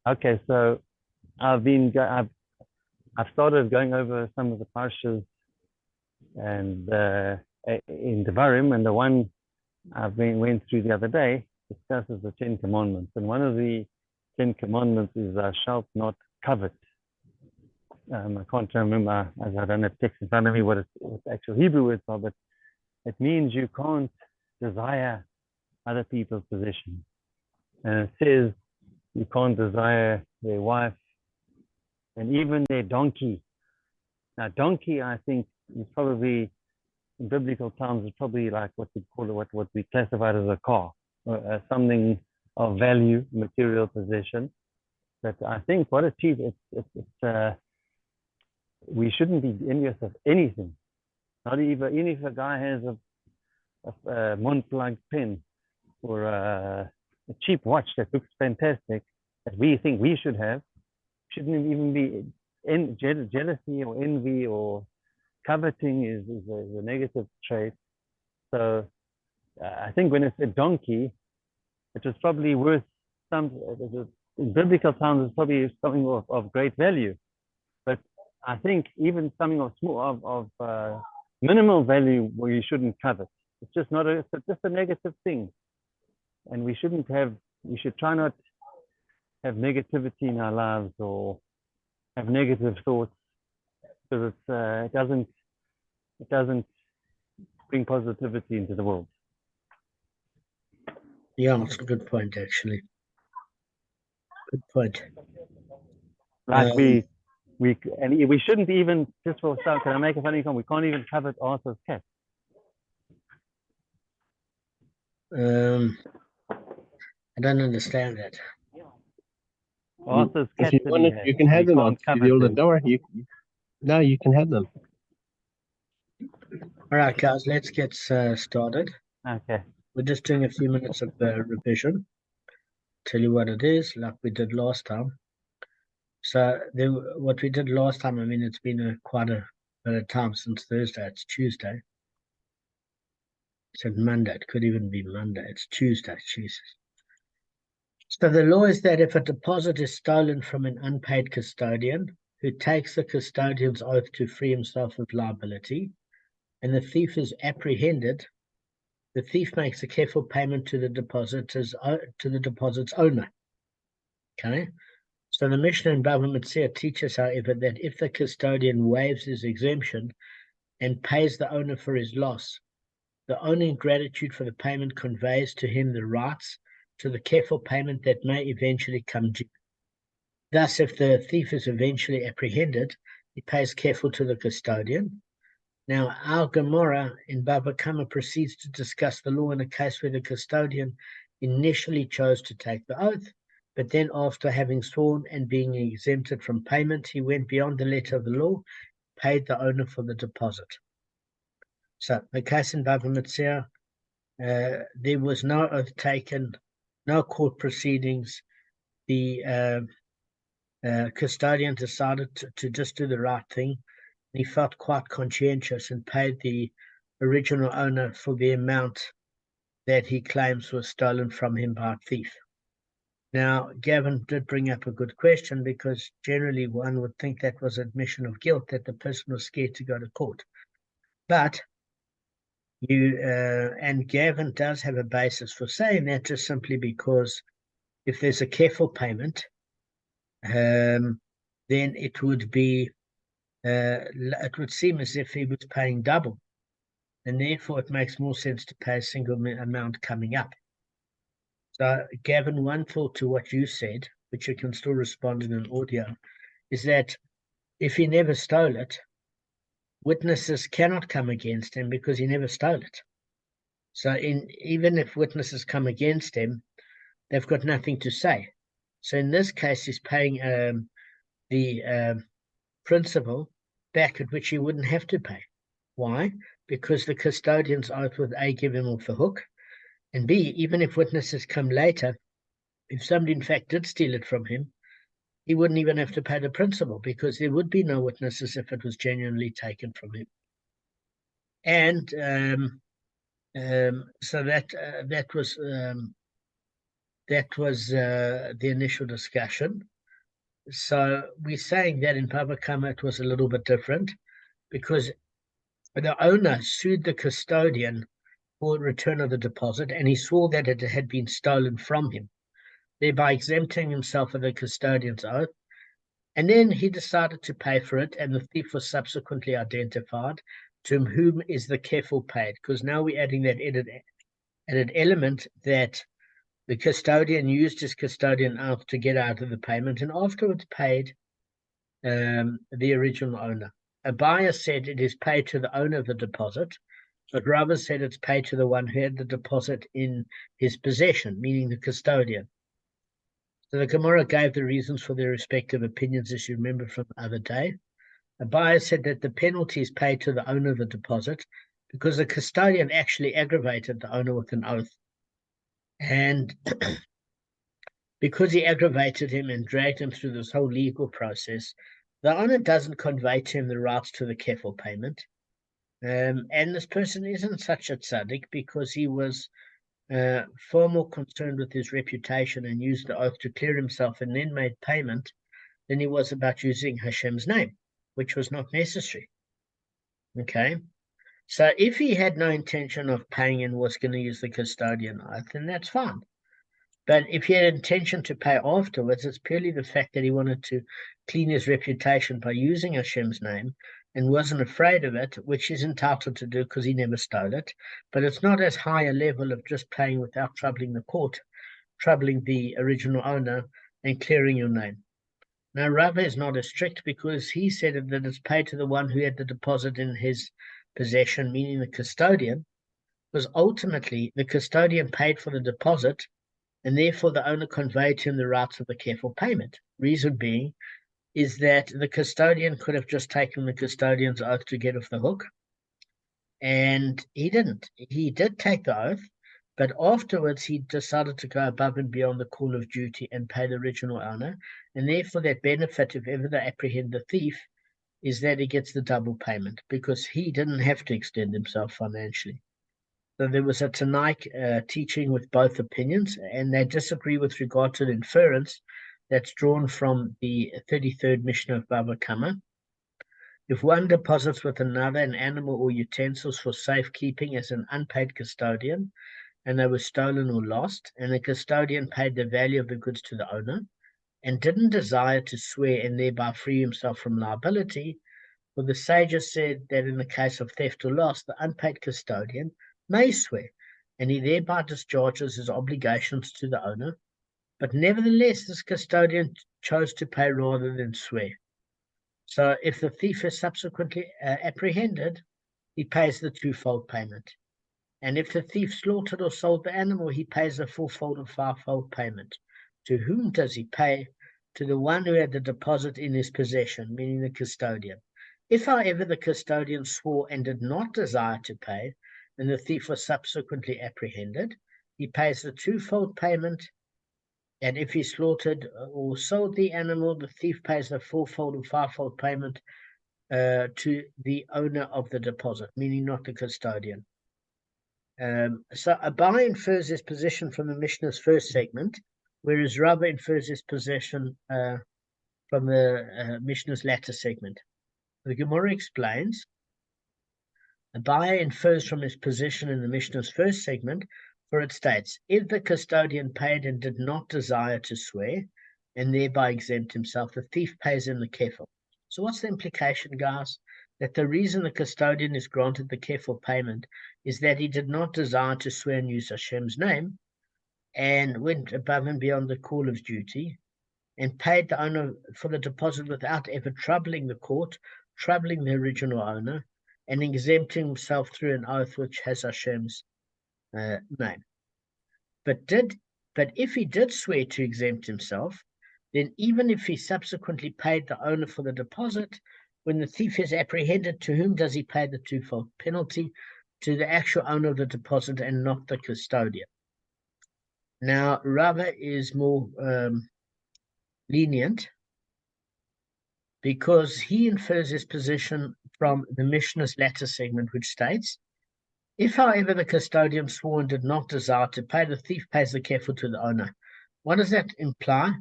Okay, so I've started going over some of the parshas and in Devarim, and the one went through the other day discusses the Ten Commandments, and one of the Ten Commandments is thou shalt not covet. I can't remember, as I don't have text in front of me, what the actual Hebrew words are, but it means you can't desire other people's possessions. And it says you can't desire their wife and even their donkey. Now, donkey, I think, is probably, in biblical terms, is probably like what we call it, what we classified as a car, or something of value, material possession. But I think what a chief, we shouldn't be envious of anything. Not even if a guy has a Montblanc pen or a cheap watch that looks fantastic that we think we should have, shouldn't even be jealousy or envy or coveting is a negative trait. So I think when it's a donkey, it was probably worth in biblical terms, it's probably something of great value. But I think even something of small of minimal value where you shouldn't covet. It's just not it's just a negative thing, and we should try not have negativity in our lives or have negative thoughts, because it doesn't bring positivity into the world. Yeah, it's a good point, actually. Good point. Like we shouldn't even, just for start, can I make a funny comment? We can't even covet Arthur's cat. I don't understand that. Arthur's cat. If you want it, you can have them. I'll give you all the door. No, you can have them. All right, guys, let's get started. Okay. We're just doing a few minutes of revision. Tell you what it is, like we did last time. So what we did last time, I mean, it's been quite a bit of time since Thursday. It's Tuesday. I said Monday. It could even be Monday. It's Tuesday. Jesus. So the law is that if a deposit is stolen from an unpaid custodian who takes the custodian's oath to free himself of liability, and the thief is apprehended, the thief makes a careful payment to the deposit's owner. Okay? So the Mishnah in Bava Kamma teaches, however, that if the custodian waives his exemption and pays the owner for his loss, the owner, in gratitude for the payment, conveys to him the rights to the careful payment that may eventually come due. Thus, if the thief is eventually apprehended, he pays careful to the custodian. Now, our Gemara in Bava Kamma proceeds to discuss the law in a case where the custodian initially chose to take the oath, but then after having sworn and being exempted from payment, he went beyond the letter of the law, paid the owner for the deposit. So, the case in Bava Kamma, there was no oath taken, no court proceedings. The custodian decided to just do the right thing. He felt quite conscientious and paid the original owner for the amount that he claims was stolen from him by a thief. Now, Gavin did bring up a good question, because generally one would think that was admission of guilt, that the person was scared to go to court. But and Gavin does have a basis for saying that, just simply because if there's a careful payment, then it would seem as if he was paying double, and therefore it makes more sense to pay a single amount coming up. So, Gavin, one thought to what you said, which you can still respond in an audio, is that if he never stole it, witnesses cannot come against him because he never stole it. So even if witnesses come against him, they've got nothing to say. So in this case, he's paying the principal back, at which he wouldn't have to pay. Why? Because the custodian's oath would A, give him off the hook, and B, even if witnesses come later, if somebody in fact did steal it from him, he wouldn't even have to pay the principal, because there would be no witnesses if it was genuinely taken from him. And so that was the initial discussion. So we're saying that in Bava Kamma it was a little bit different, because the owner sued the custodian for return of the deposit, and he swore that it had been stolen from him, thereby exempting himself of the custodian's oath. And then he decided to pay for it, and the thief was subsequently identified, to whom is the kefil paid, because now we're adding that added element that the custodian used his custodian oath to get out of the payment, and afterwards paid the original owner. A buyer said it is paid to the owner of the deposit, but Rava said it's paid to the one who had the deposit in his possession, meaning the custodian. So the Gemara gave the reasons for their respective opinions, as you remember from the other day. A buyer said that the penalty is paid to the owner of the deposit because the custodian actually aggravated the owner with an oath. And because he aggravated him and dragged him through this whole legal process, the owner doesn't convey to him the rights to the kefil payment. And this person isn't such a tzaddik, because he was far more concerned with his reputation and used the oath to clear himself and then made payment than he was about using Hashem's name, which was not necessary. Okay? So if he had no intention of paying and was going to use the custodian oath, then that's fine. But if he had intention to pay afterwards, it's purely the fact that he wanted to clean his reputation by using Hashem's name and wasn't afraid of it, which he's entitled to do because he never stole it. But it's not as high a level of just paying without troubling the court, troubling the original owner, and clearing your name. Now, Rava is not as strict, because he said that it's paid to the one who had the deposit in his possession, meaning the custodian, because ultimately the custodian paid for the deposit, and therefore the owner conveyed to him the rights of the kefil payment. Reason being is that the custodian could have just taken the custodian's oath to get off the hook, and he didn't. He did take the oath, but afterwards he decided to go above and beyond the call of duty and pay the original owner, and therefore that benefit, if ever they apprehend the thief, is that he gets the double payment, because he didn't have to extend himself financially. So there was a Tanaic teaching with both opinions, and they disagree with regard to the inference that's drawn from the 33rd Mishnah of Bava Kamma. If one deposits with another an animal or utensils for safekeeping as an unpaid custodian, and they were stolen or lost, and the custodian paid the value of the goods to the owner, and didn't desire to swear and thereby free himself from liability, for the sages said that in the case of theft or loss, the unpaid custodian may swear, and he thereby discharges his obligations to the owner. But nevertheless, this custodian chose to pay rather than swear. So if the thief is subsequently apprehended, he pays the twofold payment. And if the thief slaughtered or sold the animal, he pays a fourfold or fivefold payment. To whom does he pay? To the one who had the deposit in his possession, meaning the custodian. If, however, the custodian swore and did not desire to pay, and the thief was subsequently apprehended, he pays the twofold payment. And if he slaughtered or sold the animal, the thief pays the fourfold or fivefold payment to the owner of the deposit, meaning not the custodian. So Abai infers his position from the Mishnah's first segment, whereas Rava infers his position from the Mishnah's latter segment. The Gemara explains, Abai infers from his position in the Mishnah's first segment, for it states, if the custodian paid and did not desire to swear, and thereby exempt himself, the thief pays him the kefil. So what's the implication, guys? That the reason the custodian is granted the kefil payment is that he did not desire to swear and use Hashem's name, and went above and beyond the call of duty, and paid the owner for the deposit without ever troubling the court, troubling the original owner, and exempting himself through an oath which has Hashem's name. But if he did swear to exempt himself, then even if he subsequently paid the owner for the deposit, when the thief is apprehended, to whom does he pay the twofold penalty? To the actual owner of the deposit and not the custodian. Now, Rava is more lenient, because he infers his position from the Mishnah's latter segment, which states, if, however, the custodian swore and did not desire to pay, the thief pays the kefil to the owner. What does that imply?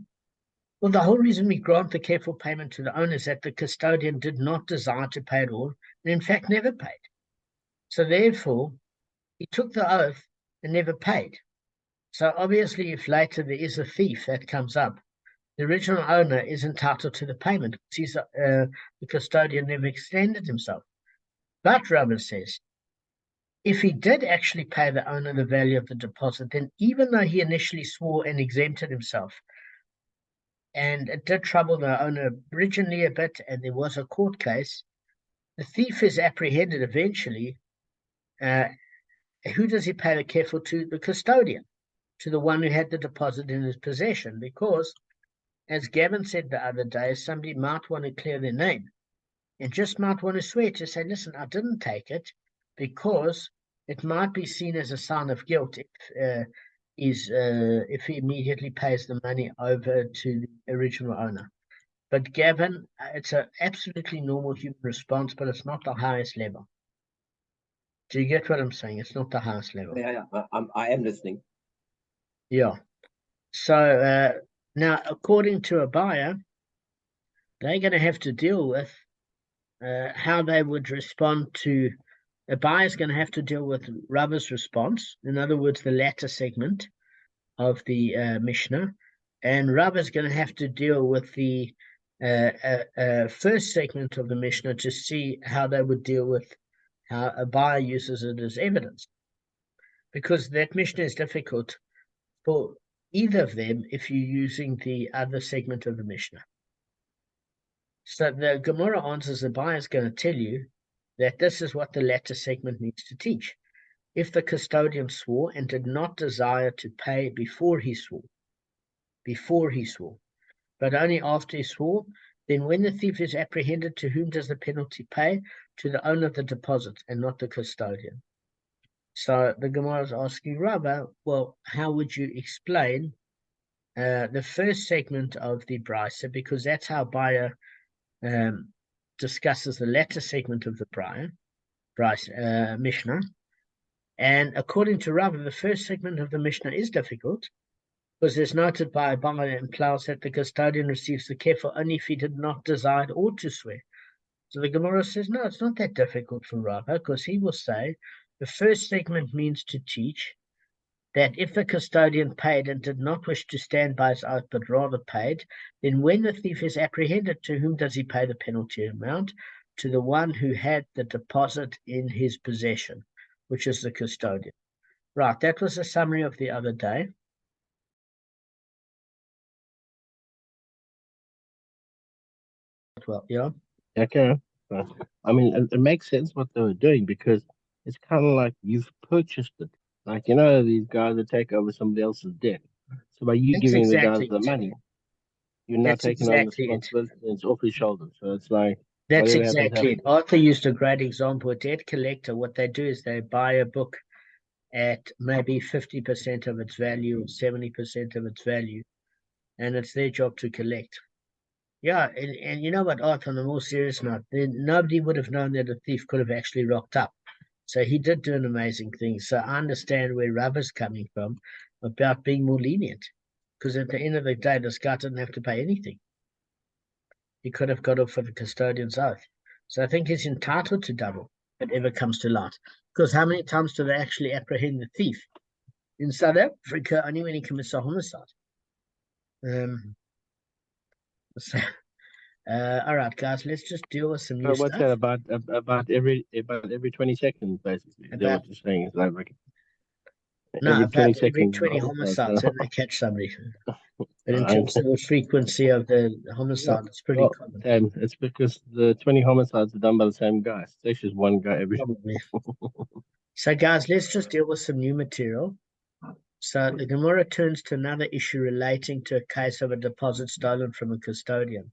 Well, the whole reason we grant the careful payment to the owner is that the custodian did not desire to pay at all, and in fact never paid. So therefore, he took the oath and never paid. So obviously, if later there is a thief that comes up, the original owner is entitled to the payment because the custodian never extended himself. But Rava says, if he did actually pay the owner the value of the deposit, then even though he initially swore and exempted himself, and it did trouble the owner originally a bit, and there was a court case, the thief is apprehended eventually. Who does he pay the careful to? The custodian, to the one who had the deposit in his possession, because, as Gavin said the other day, somebody might want to clear their name and just might want to swear to say, listen, I didn't take it, because it might be seen as a sign of guilt if he immediately pays the money over to the original owner. But Gavin, it's an absolutely normal human response, but it's not the highest level. Do you get what I'm saying? It's not the highest level. Yeah. I am listening. Yeah. So now, according to a buyer, they're going to have to deal with how they would respond to. A buyer's going to have to deal with Rava's response. In other words, the latter segment of the Mishnah, and Rava's going to have to deal with the first segment of the Mishnah to see how they would deal with how a buyer uses it as evidence, because that Mishnah is difficult for either of them if you're using the other segment of the Mishnah. So the Gemara answers, the buyer is going to tell you that this is what the latter segment needs to teach. If the custodian swore and did not desire to pay before he swore, but only after he swore, then when the thief is apprehended, to whom does the penalty pay? To the owner of the deposit and not the custodian. So the Gemara is asking Rava, well, how would you explain the first segment of the Brisa? Because that's how buyer discusses the latter segment of the Mishnah. And according to Rava, the first segment of the Mishnah is difficult, because it's noted by buyer implies that the custodian receives the careful only if he did not desire or to swear. So the Gemara says, no, it's not that difficult for Rava, because he will say the first segment means to teach that if the custodian paid and did not wish to stand by his oath, but rather paid, then when the thief is apprehended, to whom does he pay the penalty amount? To the one who had the deposit in his possession, which is the custodian. Right, that was a summary of the other day. Well, yeah. Okay. I mean, it makes sense what they were doing, because it's kind of like you've purchased it. Like, these guys that take over somebody else's debt. So by you That's giving exactly the guys the it. money, you're now That's taking on the exactly it. responsibility, and it's off his shoulders. So it's like, That's whatever happens, exactly it. happens. Arthur used a great example. A debt collector, what they do is they buy a book at maybe 50% of its value or 70% of its value, and it's their job to collect. Yeah, and you know what, Arthur, on a more serious note, then nobody would have known that a thief could have actually rocked up. So he did do an amazing thing. So I understand where Rava's coming from about being more lenient, because at the end of the day, this guy didn't have to pay anything. He could have got off for the custodian's oath. So I think he's entitled to double if it ever comes to light. Because how many times do they actually apprehend the thief? In South Africa, only when he commits a homicide. So, all right, guys, let's just deal with some new What's stuff. that about every 20 seconds, basically? Is that what you're saying? Is like No, every 20 about every seconds? 20 homicides, and they catch somebody. But in Okay. terms of the frequency of the homicide, it's pretty common. It's because the 20 homicides are done by the same guy. It's just one guy every. Probably. So, guys, let's just deal with some new material. So the Gemara turns to another issue relating to a case of a deposit stolen from a custodian.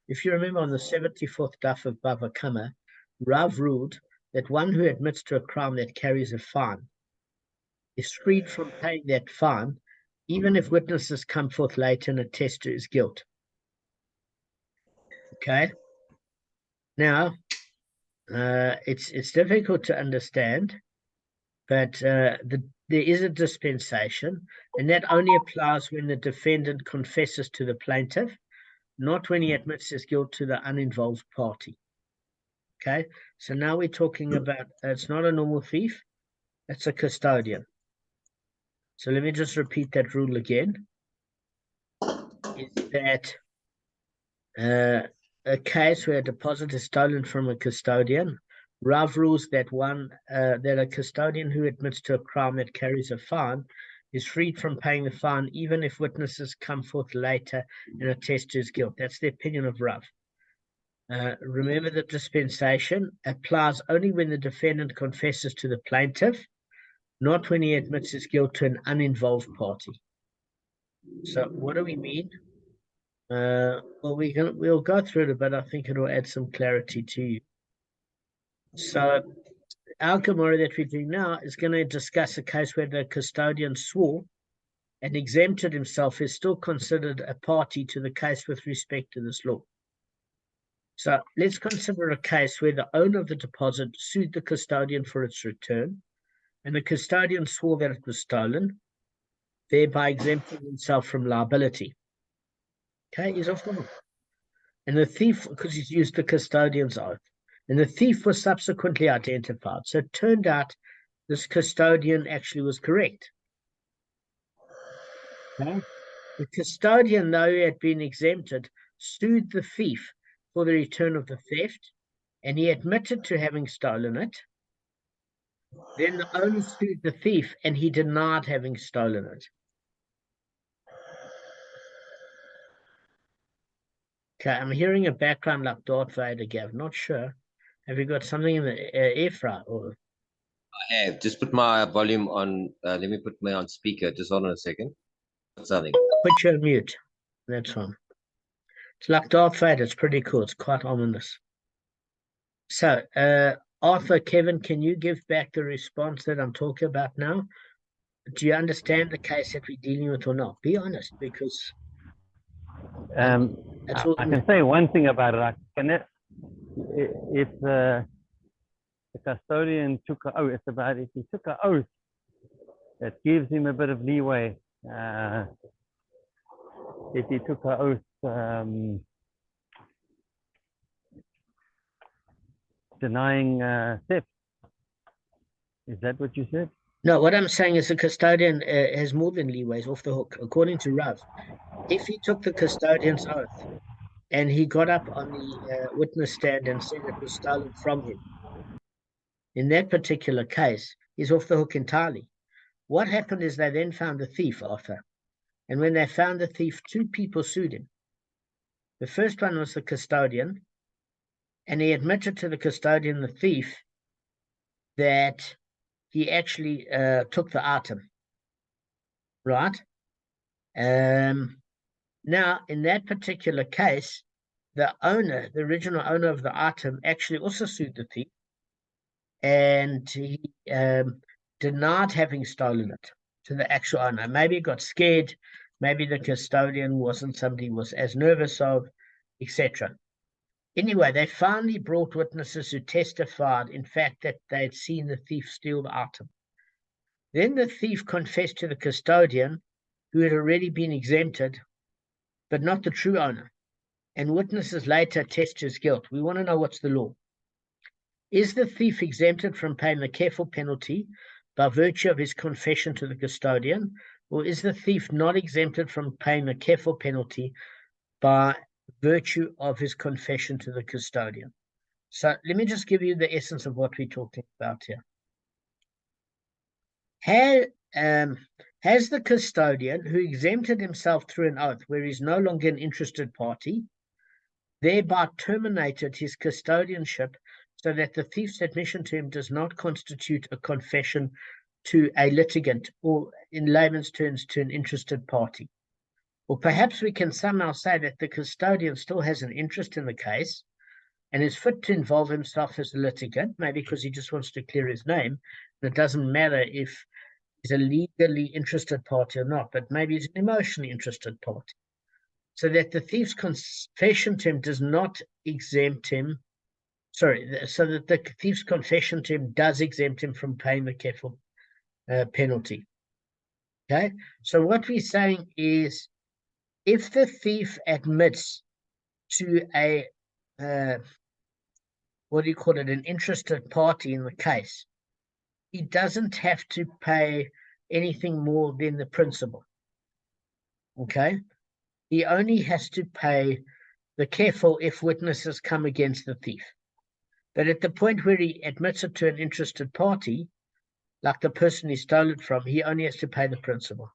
If you remember, on the 74th daf of Bava Kamma, Rav ruled that one who admits to a crime that carries a fine is freed from paying that fine, even if witnesses come forth later and attest to his guilt. Okay? Now, it's difficult to understand, but the there is a dispensation, and that only applies when the defendant confesses to the plaintiff, not when he admits his guilt to the uninvolved party. Okay, so now we're talking about, it's not a normal thief, it's a custodian. So let me just repeat that rule again. Is that a case where a deposit is stolen from a custodian, Rav rules that that a custodian who admits to a crime that carries a fine is freed from paying the fine, even if witnesses come forth later and attest to his guilt. That's the opinion of Rav. Remember that dispensation applies only when the defendant confesses to the plaintiff, not when he admits his guilt to an uninvolved party. So what do we mean? Well, we'll go through it, but I think it will add some clarity to you. So our Gemara that we're doing now is going to discuss a case where the custodian swore and exempted himself, is still considered a party to the case with respect to this law. So let's consider a case where the owner of the deposit sued the custodian for its return, and the custodian swore that it was stolen, thereby exempting himself from liability. Okay, he's off the hook. And the thief, because he's used the custodian's oath, and the thief was subsequently identified. So it turned out this custodian actually was correct. Okay? The custodian, though he had been exempted, sued the thief for the return of the theft, and he admitted to having stolen it. Then the owner sued the thief, and he denied having stolen it. Okay, I'm hearing a background like Darth Vader, Gav. Not sure. Have you got something in the air fryer? Or... I have just put my volume on. Let me put my on speaker. Just hold on a second. Something. Put you on mute. That's fine. It's like Darth Vader. It's pretty cool. It's quite ominous. So, Arthur, Kevin, can you give back the response that I'm talking about now? Do you understand the case that we're dealing with or not? Be honest, because that's all I can say one thing about it. If the custodian took an oath, it's about if he took an oath, that gives him a bit of leeway. If he took an oath denying theft, is that what you said? No, what I'm saying is the custodian has more than leeways off the hook, according to Rav. If he took the custodian's oath and he got up on the witness stand and said it was stolen from him, in that particular case, he's off the hook entirely. What happened is they then found the thief, Arthur. And when they found the thief, two people sued him. The first one was the custodian, and he admitted to the custodian, the thief, that he actually took the item, right? Now, in that particular case, the owner, the original owner of the item, actually also sued the thief, and he denied having stolen it to the actual owner. Maybe he got scared, maybe the custodian wasn't somebody he was as nervous of, etc. Anyway, they finally brought witnesses who testified, in fact, that they had seen the thief steal the item. Then the thief confessed to the custodian, who had already been exempted, but not the true owner. And witnesses later attest his guilt. We want to know what's the law. Is the thief exempted from paying the careful penalty by virtue of his confession to the custodian, or is the thief not exempted from paying the careful penalty by virtue of his confession to the custodian? So let me just give you the essence of what we're talking about here. Has the custodian, who exempted himself through an oath where he's no longer an interested party, thereby terminated his custodianship so that the thief's admission to him does not constitute a confession to a litigant, or in layman's terms, to an interested party? Or perhaps we can somehow say that the custodian still has an interest in the case and is fit to involve himself as a litigant, maybe because he just wants to clear his name. And it doesn't matter if he's a legally interested party or not, but maybe he's an emotionally interested party. So that the thief's confession to him does not exempt him, so that the thief's confession to him does exempt him from paying the careful penalty. Okay, so what we're saying is, if the thief admits to a what do you call it, an interested party in the case, he doesn't have to pay anything more than the principal. Okay, he only has to pay the careful if witnesses come against the thief. But at the point where he admits it to an interested party, like the person he stole it from, he only has to pay the principal.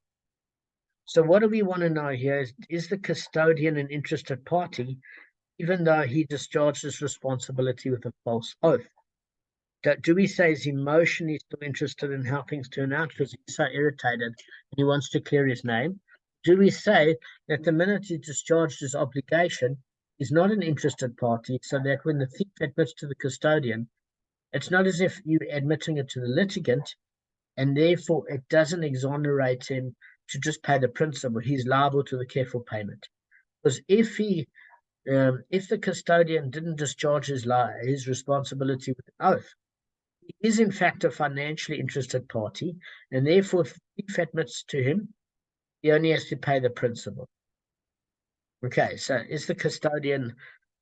So what do we want to know here is the custodian an interested party, even though he discharged his responsibility with a false oath? Do we say he's emotionally still interested in how things turn out because he's so irritated and he wants to clear his name? Do we say that the minute he discharged his obligation, he's not an interested party, so that when the thief admits to the custodian, it's not as if you're admitting it to the litigant, and therefore it doesn't exonerate him to just pay the principal. He's liable to the careful payment. Because if the custodian didn't discharge his responsibility with an oath, he is in fact a financially interested party, and therefore if the thief admits to him, he only has to pay the principal. Okay, so is the custodian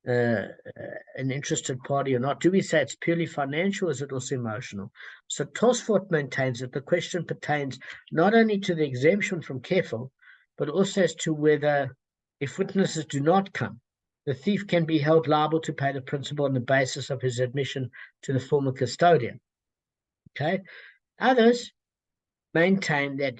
an interested party or not? Do we say it's purely financial, or is it also emotional? So Tosfot maintains that the question pertains not only to the exemption from careful, but also as to whether, if witnesses do not come, the thief can be held liable to pay the principal on the basis of his admission to the former custodian. Okay, others maintain that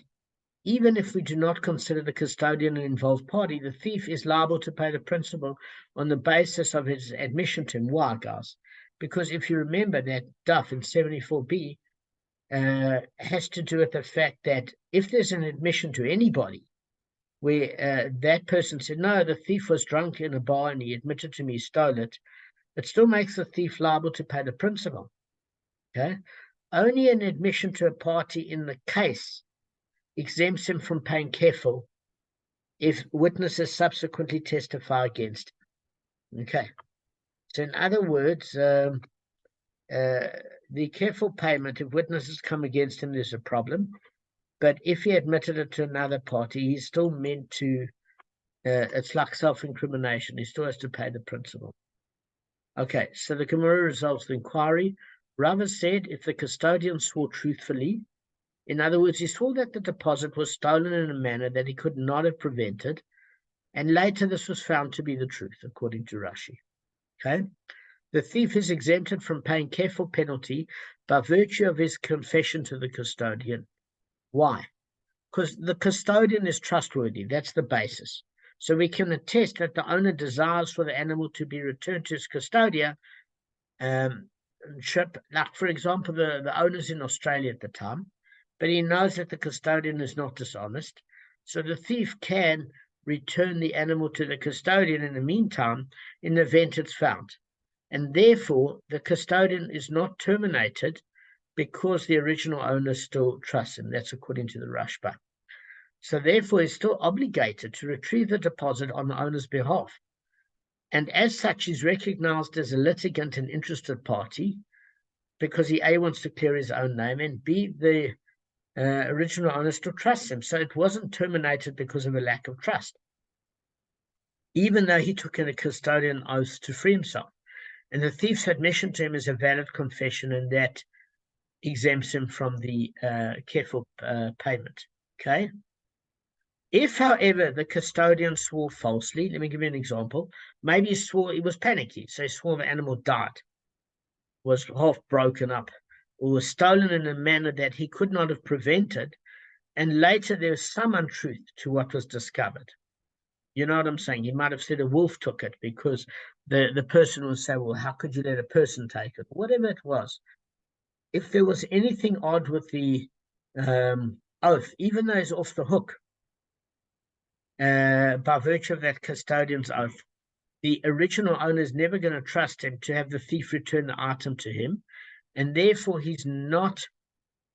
even if we do not consider the custodian an involved party, the thief is liable to pay the principal on the basis of his admission to him. Why, guys? Because if you remember that Duff in 74b has to do with the fact that if there's an admission to anybody where that person said, no, the thief was drunk in a bar and he admitted to me he stole it, it still makes the thief liable to pay the principal. Okay? Only an admission to a party in the case exempts him from paying careful if witnesses subsequently testify against him. Okay. So in other words, the careful payment, if witnesses come against him, there's a problem. But if he admitted it to another party, he's still meant to, it's like self-incrimination. He still has to pay the principal. Okay, so the Gemara resolves the inquiry. Rava said if the custodian swore truthfully, in other words, he swore that the deposit was stolen in a manner that he could not have prevented, and later this was found to be the truth, according to Rashi. Okay, the thief is exempted from paying careful penalty by virtue of his confession to the custodian. Why? Because the custodian is trustworthy. That's the basis. So we can attest that the owner desires for the animal to be returned to his custodian. Like, for example, the owner's in Australia at the time, but he knows that the custodian is not dishonest. So the thief can return the animal to the custodian in the meantime in the event it's found. And therefore, the custodian is not terminated because the original owner still trusts him. That's according to the Rashba. So therefore, he's still obligated to retrieve the deposit on the owner's behalf. And as such, he's recognized as a litigant and interested party because he A, wants to clear his own name, and B, the original owner still trusts him. So it wasn't terminated because of a lack of trust, even though he took in a custodian oath to free himself. And the thief's admission to him is a valid confession, and that exempts him from the careful payment. Okay. If, however, the custodian swore falsely, let me give you an example. Maybe he swore he was panicky, so he swore the animal died, was half broken up, or was stolen in a manner that he could not have prevented, and later there was some untruth to what was discovered. You know what I'm saying? He might have said a wolf took it because the person would say, well, how could you let a person take it? Whatever it was. If there was anything odd with the oath, even though it's off the hook, by virtue of that custodian's oath, the original owner is never going to trust him to have the thief return the item to him, and therefore he's not,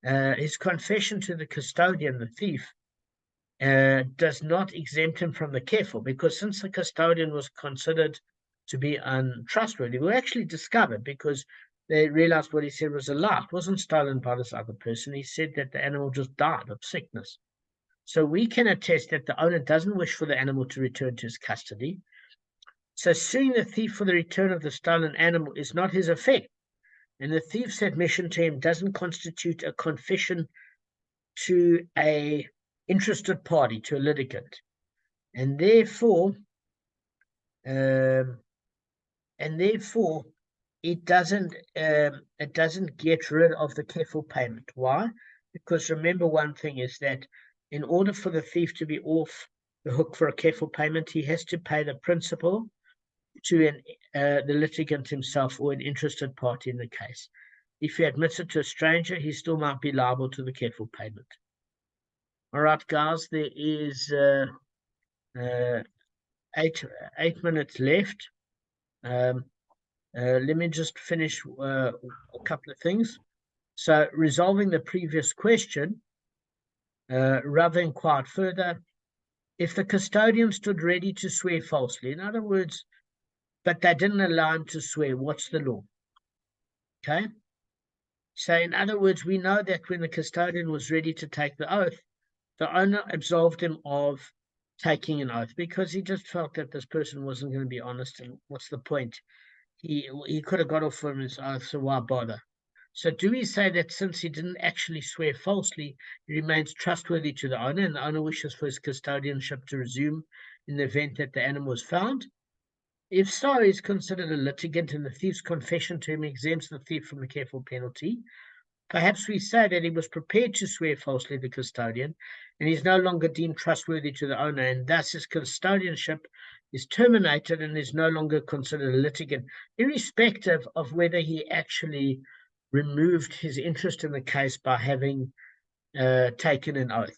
his confession to the custodian, the thief, does not exempt him from the careful, because since the custodian was considered to be untrustworthy, we actually discovered, because they realized what he said was a lie. It wasn't stolen by this other person. He said that the animal just died of sickness. So we can attest that the owner doesn't wish for the animal to return to his custody. So suing the thief for the return of the stolen animal is not his effect, and the thief's admission to him doesn't constitute a confession to a interested party, to a litigant, and therefore it doesn't get rid of the kefil payment. Why? Because remember, one thing is that in order for the thief to be off the hook for a kefil payment, he has to pay the principal to the litigant himself or an interested party in the case. If he admits it to a stranger, he still might be liable to the kefil payment. All right, guys, there is 8 minutes left. Let me just finish a couple of things. So, resolving the previous question, Rav inquired further, if the custodian stood ready to swear falsely, in other words, but they didn't allow him to swear, what's the law? Okay? So, in other words, we know that when the custodian was ready to take the oath, the owner absolved him of taking an oath because he just felt that this person wasn't going to be honest, and what's the point? He could have got off from his oath, so why bother? So do we say that since he didn't actually swear falsely, he remains trustworthy to the owner, and the owner wishes for his custodianship to resume in the event that the animal was found? If so, he's considered a litigant, and the thief's confession to him exempts the thief from the kefil penalty. Perhaps we say that he was prepared to swear falsely to the custodian, and he's no longer deemed trustworthy to the owner, and thus his custodianship is terminated and is no longer considered a litigant, irrespective of whether he actually removed his interest in the case by having taken an oath.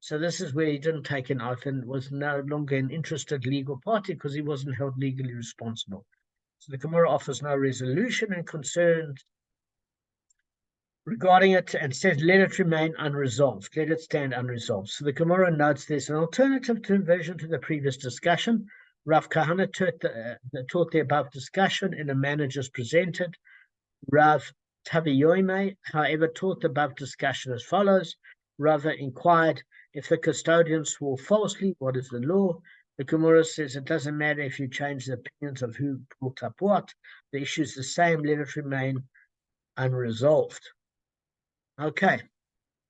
So this is where he didn't take an oath and was no longer an interested legal party because he wasn't held legally responsible. So the Gemara offers no resolution and concerned regarding it and says, let it remain unresolved, let it stand unresolved. So the Gemara notes there's an alternative version to the previous discussion. Rav Kahana taught the above discussion in a manner just presented. Rav Taviyoime, however, taught the above discussion as follows. Rav inquired, if the custodian swore falsely, what is the law? The Gemara says it doesn't matter if you change the opinions of who brought up what. The issue is the same, let it remain unresolved. Okay,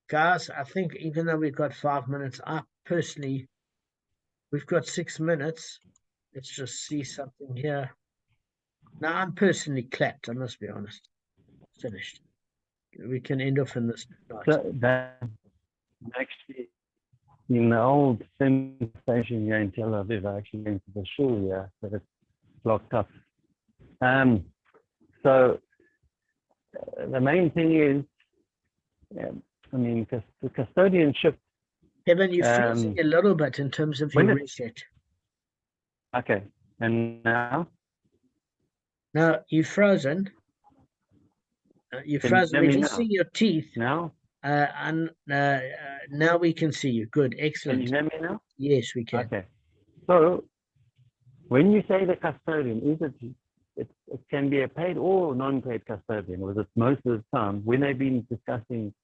guys, I think even though we've got 5 minutes, we've got 6 minutes. Let's just see something here. Now, I'm personally clapped, I must be honest. Finished. We can end off in this night. So that actually, in the old sim station here in Tel Aviv, I actually went to the shul here, but it's locked up. So the main thing is, I mean, the custodianship. Kevin, you're freezing a little bit in terms of your reset. Okay, and now? No, you've frozen. You've frozen. We just see your teeth. Now? Now we can see you. Good, excellent. Can you hear me now? Yes, we can. Okay. So, when you say the custodian, it can be a paid or non-paid custodian, or is it most of the time when they've been discussing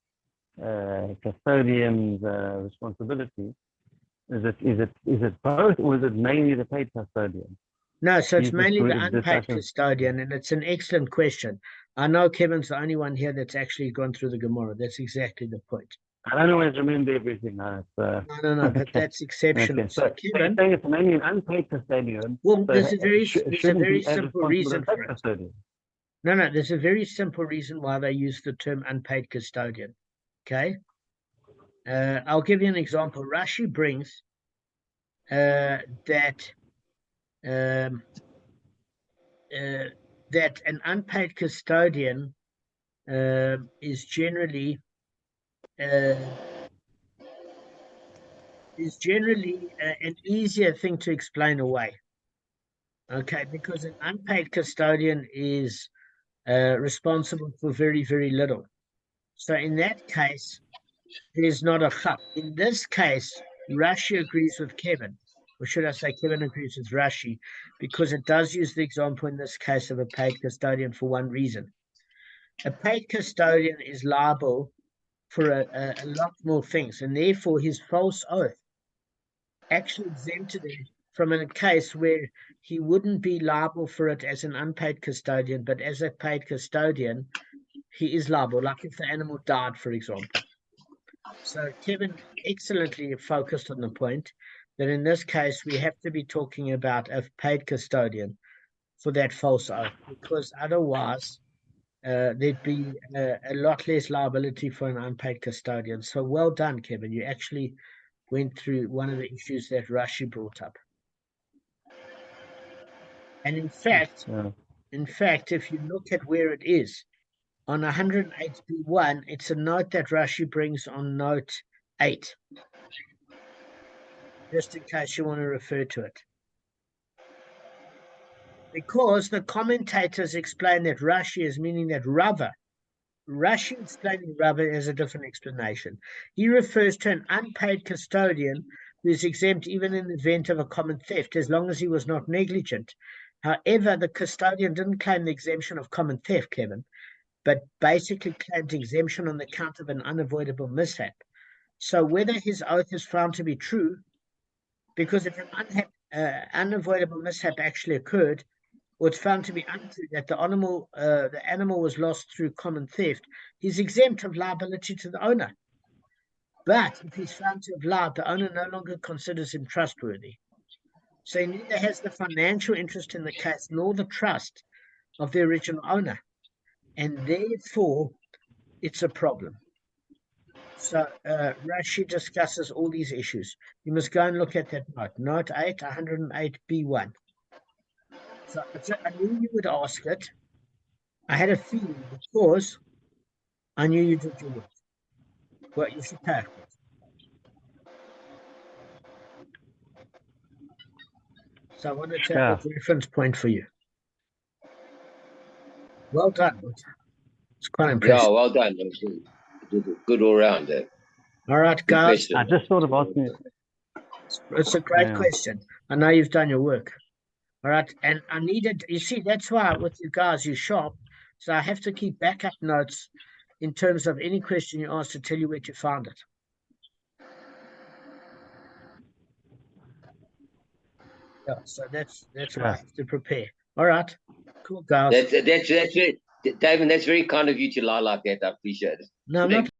custodians' responsibility? Is it both, or is it mainly the paid custodian? No, so it's mainly the unpaid custodian, and it's an excellent question. I know Kevin's the only one here that's actually gone through the Gemara. That's exactly the point. I don't always remember everything. No, but that's exceptional. Okay. So Kevin, saying it's mainly an unpaid custodian. Well, there's a very simple reason for it. No, there's a very simple reason why they use the term unpaid custodian. Okay, I'll give you an example. Rashi brings that an unpaid custodian is generally an easier thing to explain away. Okay, because an unpaid custodian is responsible for very, very little. So in that case, it is not a chap. In this case, Rashi agrees with Kevin. or should I say Kevin agrees with Rashi, because it does use the example in this case of a paid custodian for one reason. A paid custodian is liable for a lot more things, and therefore his false oath actually exempted him from a case where he wouldn't be liable for it as an unpaid custodian, but as a paid custodian, he is liable, like if the animal died, for example. So Kevin excellently focused on the point that in this case, we have to be talking about a paid custodian for that false oath, because otherwise there'd be a lot less liability for an unpaid custodian. So well done, Kevin. You actually went through one of the issues that Rashi brought up. And in fact, if you look at where it is, on 108b1, it's a note that Rashi brings on note 8, just in case you want to refer to it. Because the commentators explain that Rashi is meaning that Rava. Rashi explaining Rava has a different explanation. He refers to an unpaid custodian who is exempt even in the event of a common theft, as long as he was not negligent. However, the custodian didn't claim the exemption of common theft, Kevin, but basically claimed exemption on the count of an unavoidable mishap. So whether his oath is found to be true, because if an unavoidable mishap actually occurred, or it's found to be untrue that the animal was lost through common theft, he's exempt of liability to the owner. But if he's found to have lied, the owner no longer considers him trustworthy. So he neither has the financial interest in the case nor the trust of the original owner. And therefore, it's a problem. So Rashi discusses all these issues. You must go and look at that note. Note 8, 108b1. So I knew you would ask it. I had a feeling because I knew you did your work. Well, you should pay it. So I wanted to have a reference point for you. Well done. It's quite impressive. Yeah, well done. You did good all round there. All right, Good guys. question. I just thought of asking you. It's a great question. I know you've done your work. All right. And I needed, you see, that's why with you guys, you're sharp. So I have to keep backup notes in terms of any question you ask to tell you where to find it. Yeah, so that's why I have to prepare. All right. Cool, guys. That's it. David, that's very kind of you to lie like that. I appreciate it. No, I'm not